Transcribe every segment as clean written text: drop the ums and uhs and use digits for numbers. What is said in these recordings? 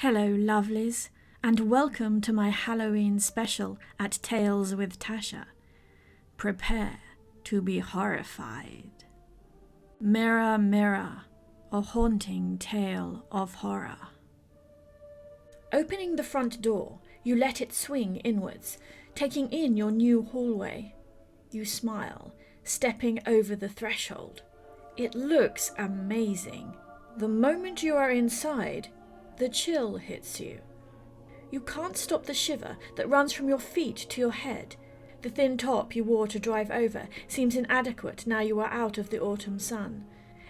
Hello lovelies, and welcome to my Halloween special at Tales with Tasha. Prepare to be horrified. Mirror, mirror, a haunting tale of horror. Opening the front door, you let it swing inwards, taking in your new hallway. You smile, stepping over the threshold. It looks amazing. The moment you are inside, the chill hits you. You can't stop the shiver that runs from your feet to your head. The thin top you wore to drive over seems inadequate now you are out of the autumn sun.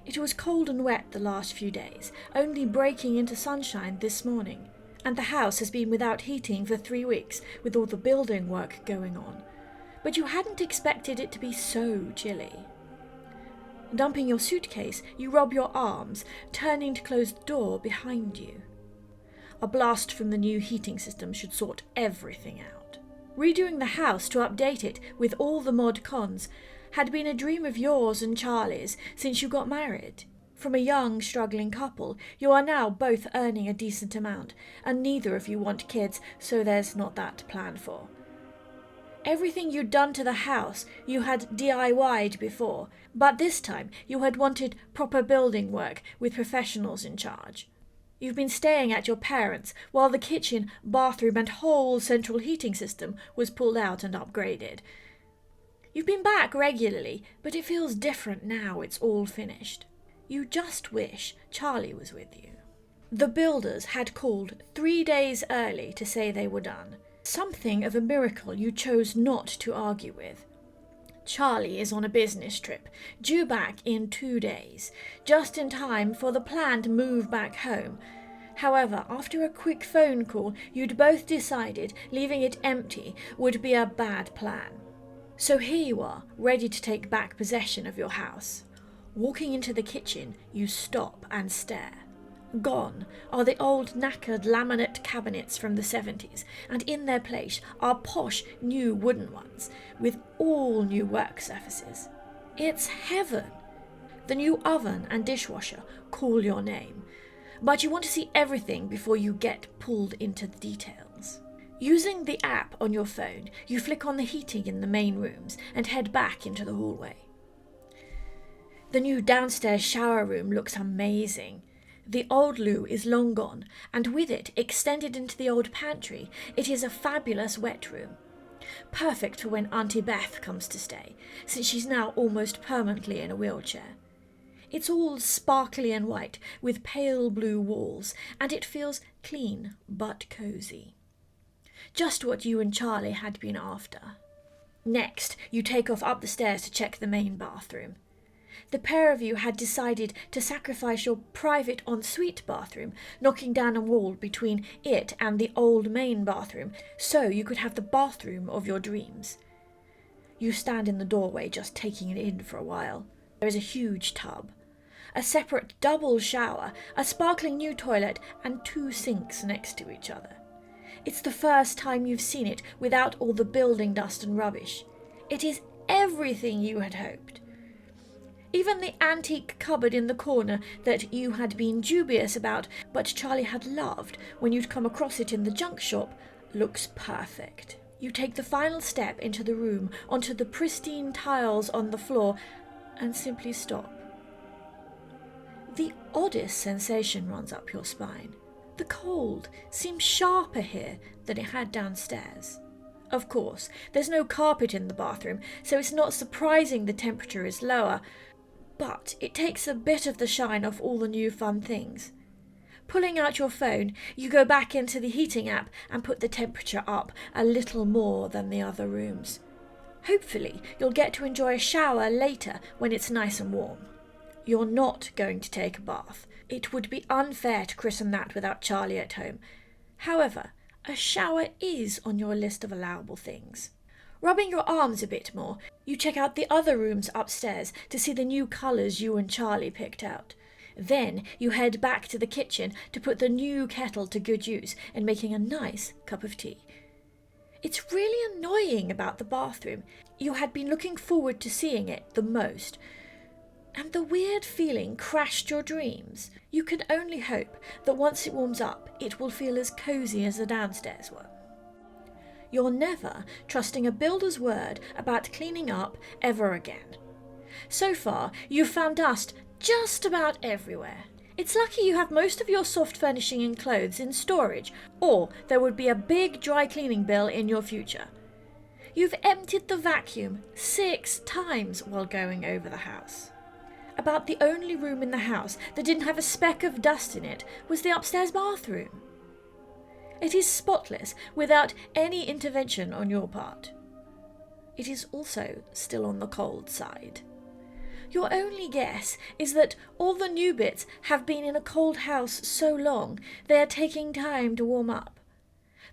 It was cold and wet the last few days, only breaking into sunshine this morning. And the house has been without heating for 3 weeks with all the building work going on. But you hadn't expected it to be so chilly. Dumping your suitcase, you rub your arms, turning to close the door behind you. A blast from the new heating system should sort everything out. Redoing the house to update it with all the mod cons had been a dream of yours and Charlie's since you got married. From a young, struggling couple, you are now both earning a decent amount, and neither of you want kids, so there's not that to plan for. Everything you'd done to the house you had DIY'd before, but this time you had wanted proper building work with professionals in charge. You've been staying at your parents' while the kitchen, bathroom and whole central heating system was pulled out and upgraded. You've been back regularly, but it feels different now it's all finished. You just wish Charlie was with you. The builders had called 3 days early to say they were done. Something of a miracle you chose not to argue with. Charlie is on a business trip, due back in 2 days, just in time for the planned move back home. However, after a quick phone call, you'd both decided leaving it empty would be a bad plan. So here you are, ready to take back possession of your house. Walking into the kitchen, you stop and stare. Gone are the old knackered laminate cabinets from the 70s, and in their place are posh new wooden ones with all new work surfaces. It's heaven! The new oven and dishwasher call your name, but you want to see everything before you get pulled into the details. Using the app on your phone, you flick on the heating in the main rooms and head back into the hallway. The new downstairs shower room looks amazing. The old loo is long gone, and with it, extended into the old pantry, it is a fabulous wet room. Perfect for when Auntie Beth comes to stay, since she's now almost permanently in a wheelchair. It's all sparkly and white, with pale blue walls, and it feels clean but cosy. Just what you and Charlie had been after. Next, you take off up the stairs to check the main bathroom. The pair of you had decided to sacrifice your private ensuite bathroom, knocking down a wall between it and the old main bathroom, so you could have the bathroom of your dreams. You stand in the doorway just taking it in for a while. There is a huge tub, a separate double shower, a sparkling new toilet, and 2 sinks next to each other. It's the first time you've seen it without all the building dust and rubbish. It is everything you had hoped. Even the antique cupboard in the corner that you had been dubious about, but Charlie had loved when you'd come across it in the junk shop, looks perfect. You take the final step into the room, onto the pristine tiles on the floor, and simply stop. The oddest sensation runs up your spine. The cold seems sharper here than it had downstairs. Of course, there's no carpet in the bathroom, so it's not surprising the temperature is lower, but it takes a bit of the shine off all the new fun things. Pulling out your phone, you go back into the heating app and put the temperature up a little more than the other rooms. Hopefully, you'll get to enjoy a shower later when it's nice and warm. You're not going to take a bath. It would be unfair to christen that without Charlie at home. However, a shower is on your list of allowable things. Rubbing your arms a bit more, you check out the other rooms upstairs to see the new colours you and Charlie picked out. Then you head back to the kitchen to put the new kettle to good use and making a nice cup of tea. It's really annoying about the bathroom. You had been looking forward to seeing it the most. and the weird feeling crashed your dreams. You can only hope that once it warms up, it will feel as cosy as the downstairs one. You're never trusting a builder's word about cleaning up ever again. So far, you've found dust just about everywhere. It's lucky you have most of your soft furnishing and clothes in storage, or there would be a big dry cleaning bill in your future. You've emptied the vacuum 6 times while going over the house. About the only room in the house that didn't have a speck of dust in it was the upstairs bathroom. It is spotless without any intervention on your part. It is also still on the cold side. Your only guess is that all the new bits have been in a cold house so long they are taking time to warm up.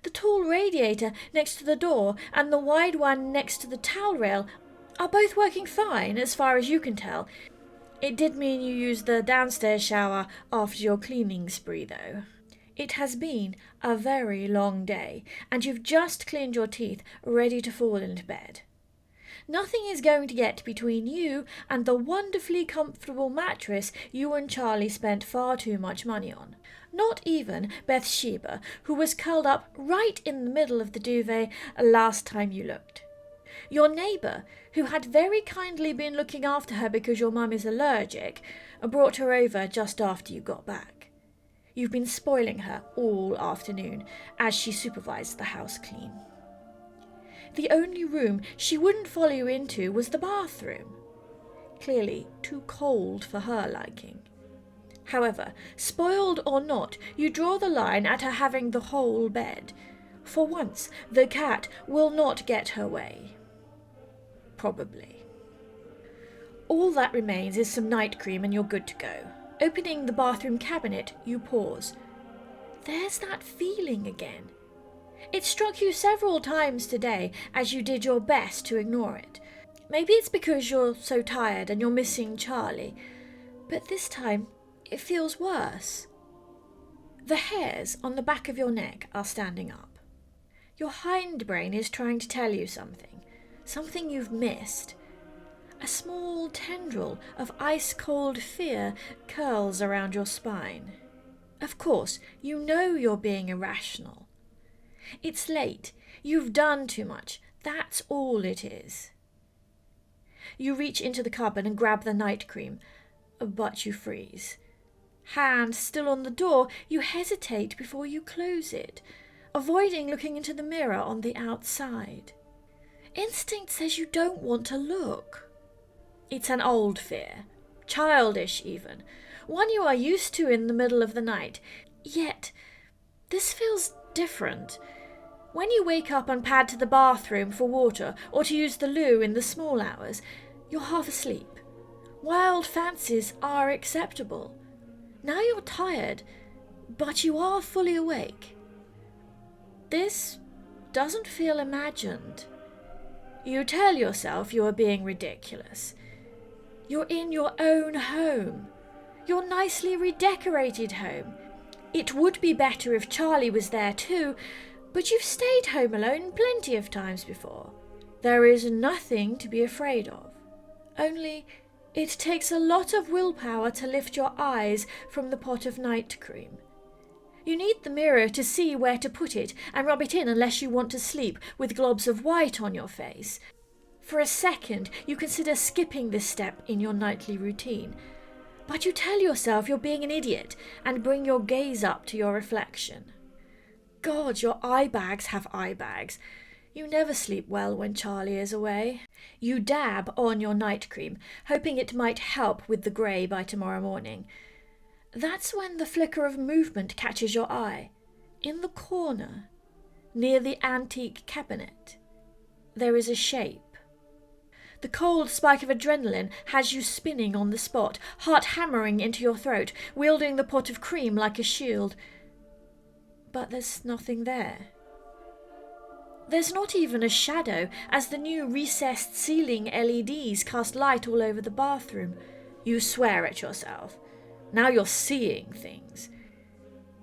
The tall radiator next to the door and the wide one next to the towel rail are both working fine as far as you can tell. It did mean you used the downstairs shower after your cleaning spree though. It has been a very long day and you've just cleaned your teeth ready to fall into bed. Nothing is going to get between you and the wonderfully comfortable mattress you and Charlie spent far too much money on. Not even Bathsheba, who was curled up right in the middle of the duvet last time you looked. Your neighbour, who had very kindly been looking after her because your mum is allergic, brought her over just after you got back. You've been spoiling her all afternoon as she supervised the house clean. The only room she wouldn't follow you into was the bathroom. Clearly too cold for her liking. However, spoiled or not, you draw the line at her having the whole bed. For once, the cat will not get her way. Probably. All that remains is some night cream and you're good to go. Opening the bathroom cabinet, you pause. There's that feeling again. It struck you several times today as you did your best to ignore it. Maybe it's because you're so tired and you're missing Charlie, but this time it feels worse. The hairs on the back of your neck are standing up. Your hindbrain is trying to tell you something you've missed. A small tendril of ice-cold fear curls around your spine. Of course, you know you're being irrational. It's late. You've done too much. That's all it is. You reach into the cupboard and grab the night cream, but you freeze. Hand still on the door, you hesitate before you close it, avoiding looking into the mirror on the outside. Instinct says you don't want to look. It's an old fear, childish even, one you are used to in the middle of the night. Yet, this feels different. When you wake up and pad to the bathroom for water or to use the loo in the small hours, you're half asleep. Wild fancies are acceptable. Now you're tired, but you are fully awake. This doesn't feel imagined. You tell yourself you are being ridiculous. You're in your own home. Your nicely redecorated home. It would be better if Charlie was there too, but you've stayed home alone plenty of times before. There is nothing to be afraid of. Only, it takes a lot of willpower to lift your eyes from the pot of night cream. You need the mirror to see where to put it and rub it in unless you want to sleep with globs of white on your face. For a second, you consider skipping this step in your nightly routine. But you tell yourself you're being an idiot and bring your gaze up to your reflection. God, your eye bags have eye bags. You never sleep well when Charlie is away. You dab on your night cream, hoping it might help with the grey by tomorrow morning. That's when the flicker of movement catches your eye. In the corner, near the antique cabinet, there is a shape. The cold spike of adrenaline has you spinning on the spot, heart hammering into your throat, wielding the pot of cream like a shield. But there's nothing there. There's not even a shadow, as the new recessed ceiling LEDs cast light all over the bathroom. You swear at yourself. Now you're seeing things.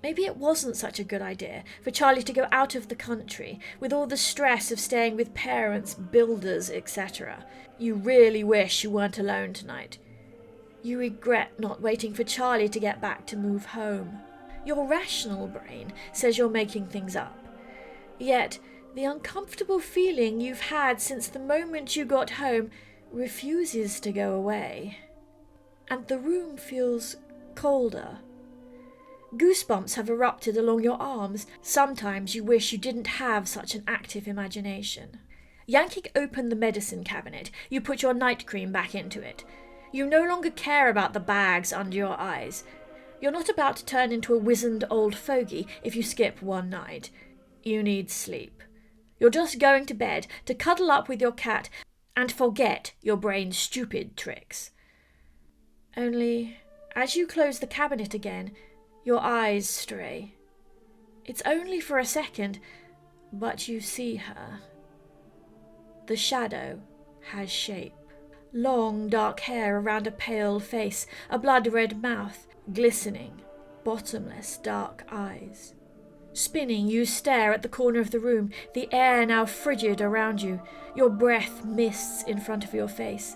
Maybe it wasn't such a good idea for Charlie to go out of the country with all the stress of staying with parents, builders, etc. You really wish you weren't alone tonight. You regret not waiting for Charlie to get back to move home. Your rational brain says you're making things up. Yet, the uncomfortable feeling you've had since the moment you got home refuses to go away. And the room feels colder. Goosebumps have erupted along your arms. Sometimes you wish you didn't have such an active imagination. Yanking open the medicine cabinet, you put your night cream back into it. You no longer care about the bags under your eyes. You're not about to turn into a wizened old fogey if you skip one night. You need sleep. You're just going to bed to cuddle up with your cat and forget your brain's stupid tricks. Only, as you close the cabinet again, your eyes stray. It's only for a second, but you see her. The shadow has shape. Long, dark hair around a pale face, a blood-red mouth, glistening, bottomless dark eyes. Spinning, you stare at the corner of the room, the air now frigid around you, your breath mists in front of your face.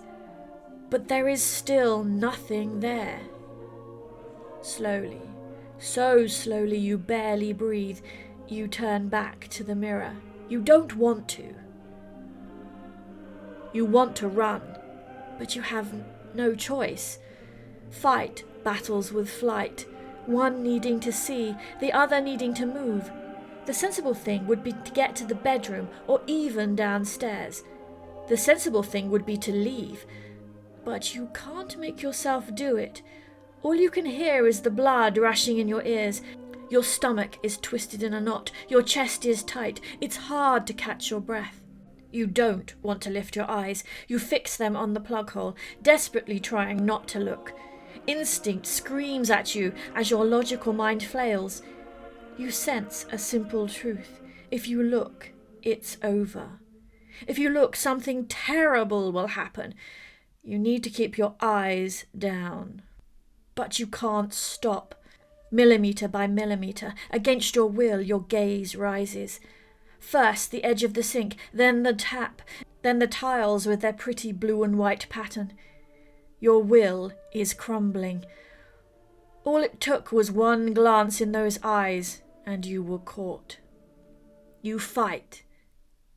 But there is still nothing there. Slowly, so slowly you barely breathe, you turn back to the mirror. You don't want to. You want to run, but you have no choice. Fight battles with flight, one needing to see, the other needing to move. The sensible thing would be to get to the bedroom or even downstairs. The sensible thing would be to leave, but you can't make yourself do it. All you can hear is the blood rushing in your ears. Your stomach is twisted in a knot. Your chest is tight. It's hard to catch your breath. You don't want to lift your eyes. You fix them on the plug hole, desperately trying not to look. Instinct screams at you as your logical mind flails. You sense a simple truth. If you look, it's over. If you look, something terrible will happen. You need to keep your eyes down. But you can't stop. Millimetre by millimetre, against your will, your gaze rises. First the edge of the sink, then the tap, then the tiles with their pretty blue and white pattern. Your will is crumbling. All it took was one glance in those eyes, and you were caught. You fight,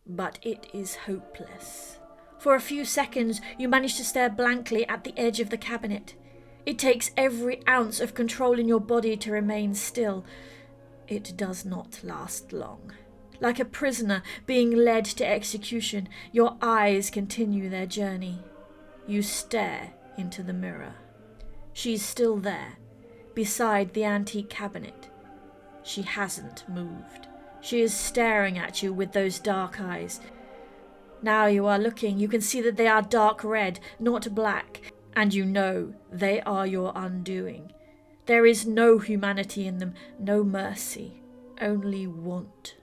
but it is hopeless. For a few seconds you manage to stare blankly at the edge of the cabinet. It takes every ounce of control in your body to remain still. It does not last long. Like a prisoner being led to execution, your eyes continue their journey. You stare into the mirror. She's still there, beside the antique cabinet. She hasn't moved. She is staring at you with those dark eyes. Now you are looking, you can see that they are dark red, not black, and you know they are your undoing. There is no humanity in them, no mercy, only want.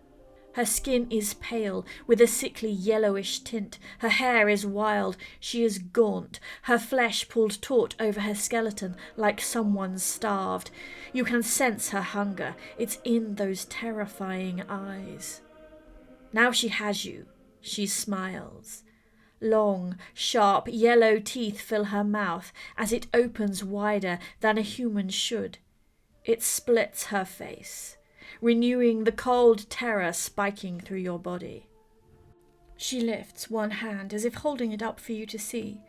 Her skin is pale, with a sickly yellowish tint. Her hair is wild. She is gaunt, her flesh pulled taut over her skeleton like someone starved. You can sense her hunger. It's in those terrifying eyes. Now she has you. She smiles. Long, sharp, yellow teeth fill her mouth as it opens wider than a human should. It splits her face, renewing the cold terror spiking through your body. She lifts one hand as if holding it up for you to see.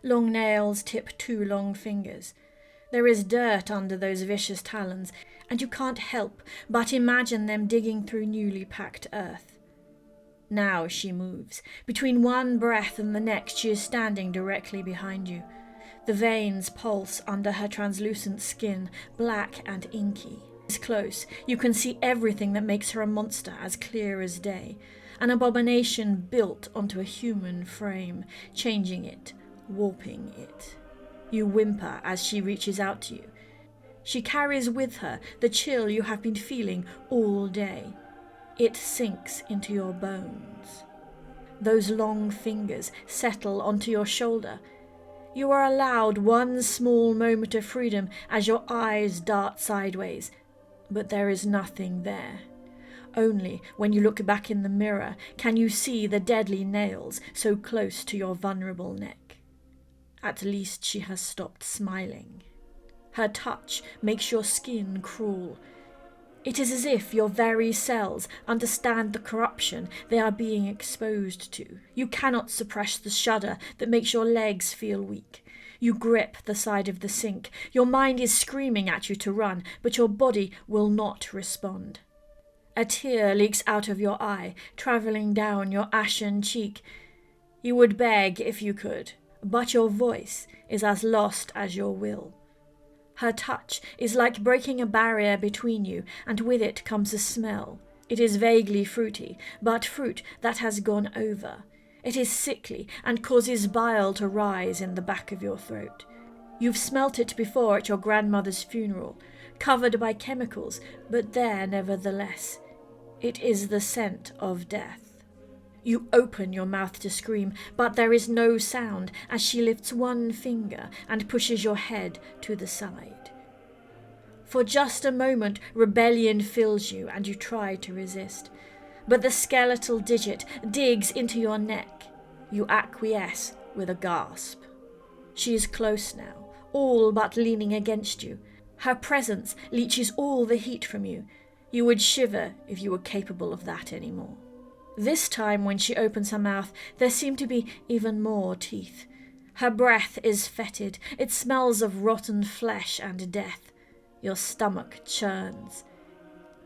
Long nails tip two long fingers. There is dirt under those vicious talons, and you can't help but imagine them digging through newly packed earth. Now she moves. Between one breath and the next, she is standing directly behind you. The veins pulse under her translucent skin, black and inky. Close, you can see everything that makes her a monster as clear as day. An abomination built onto a human frame, changing it, warping it. You whimper as she reaches out to you. She carries with her the chill you have been feeling all day. It sinks into your bones. Those long fingers settle onto your shoulder. You are allowed one small moment of freedom as your eyes dart sideways. But there is nothing there. Only when you look back in the mirror can you see the deadly nails so close to your vulnerable neck. At least she has stopped smiling. Her touch makes your skin crawl. It is as if your very cells understand the corruption they are being exposed to. You cannot suppress the shudder that makes your legs feel weak. You grip the side of the sink. Your mind is screaming at you to run, but your body will not respond. A tear leaks out of your eye, travelling down your ashen cheek. You would beg if you could, but your voice is as lost as your will. Her touch is like breaking a barrier between you, and with it comes a smell. It is vaguely fruity, but fruit that has gone over. It is sickly and causes bile to rise in the back of your throat. You've smelt it before at your grandmother's funeral, covered by chemicals, but there nevertheless. It is the scent of death. You open your mouth to scream, but there is no sound as she lifts one finger and pushes your head to the side. For just a moment, rebellion fills you and you try to resist. But the skeletal digit digs into your neck. You acquiesce with a gasp. She is close now, all but leaning against you. Her presence leaches all the heat from you. You would shiver if you were capable of that anymore. This time when she opens her mouth, there seem to be even more teeth. Her breath is fetid. It smells of rotten flesh and death. Your stomach churns.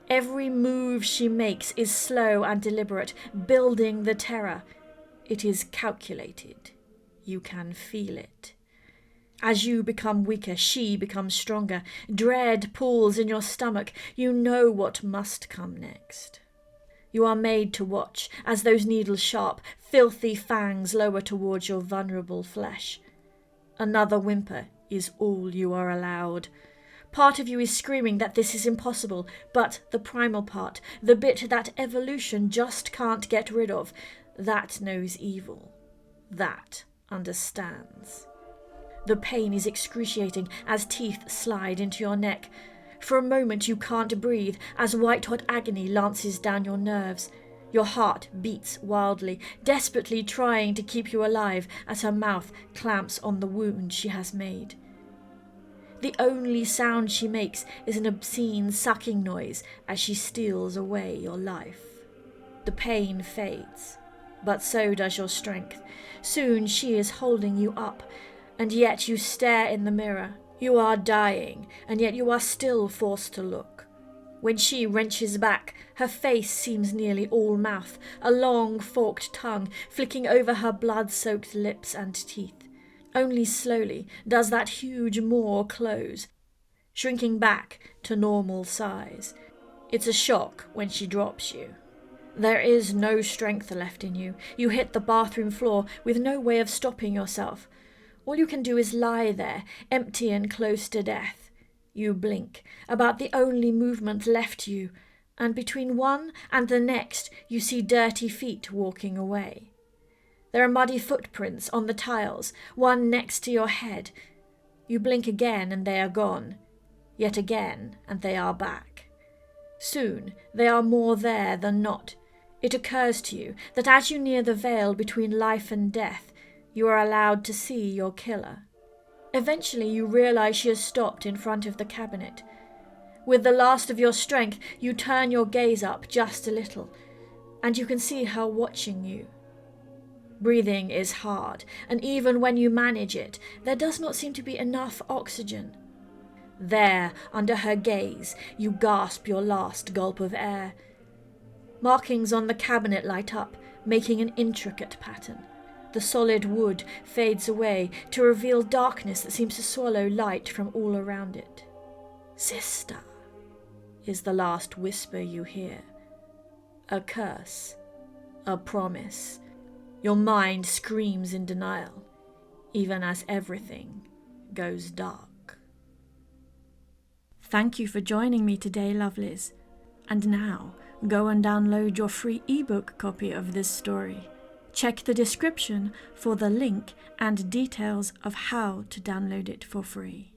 Every move she makes is slow and deliberate, building the terror. It is calculated. You can feel it. As you become weaker, she becomes stronger. Dread pulls in your stomach. You know what must come next. You are made to watch as those needle-sharp, filthy fangs lower towards your vulnerable flesh. Another whimper is all you are allowed. Part of you is screaming that this is impossible, but the primal part, the bit that evolution just can't get rid of, that knows evil. That understands. The pain is excruciating as teeth slide into your neck. For a moment you can't breathe as white-hot agony lances down your nerves. Your heart beats wildly, desperately trying to keep you alive as her mouth clamps on the wound she has made. The only sound she makes is an obscene sucking noise as she steals away your life. The pain fades, but so does your strength. Soon she is holding you up, and yet you stare in the mirror. You are dying, and yet you are still forced to look. When she wrenches back, her face seems nearly all mouth, a long forked tongue flicking over her blood-soaked lips and teeth. Only slowly does that huge maw close, shrinking back to normal size. It's a shock when she drops you. There is no strength left in you. You hit the bathroom floor with no way of stopping yourself. All you can do is lie there, empty and close to death. You blink, about the only movement left to you, and between one and the next you see dirty feet walking away. There are muddy footprints on the tiles, one next to your head. You blink again and they are gone, yet again and they are back. Soon they are more there than not. It occurs to you that as you near the veil between life and death, you are allowed to see your killer. Eventually you realize she has stopped in front of the cabinet. With the last of your strength, you turn your gaze up just a little, and you can see her watching you. Breathing is hard, and even when you manage it, there does not seem to be enough oxygen. There, under her gaze, you gasp your last gulp of air. Markings on the cabinet light up, making an intricate pattern. The solid wood fades away to reveal darkness that seems to swallow light from all around it. "Sister," is the last whisper you hear. A curse, a promise. Your mind screams in denial, even as everything goes dark. Thank you for joining me today, lovelies. And now, go and download your free ebook copy of this story. Check the description for the link and details of how to download it for free.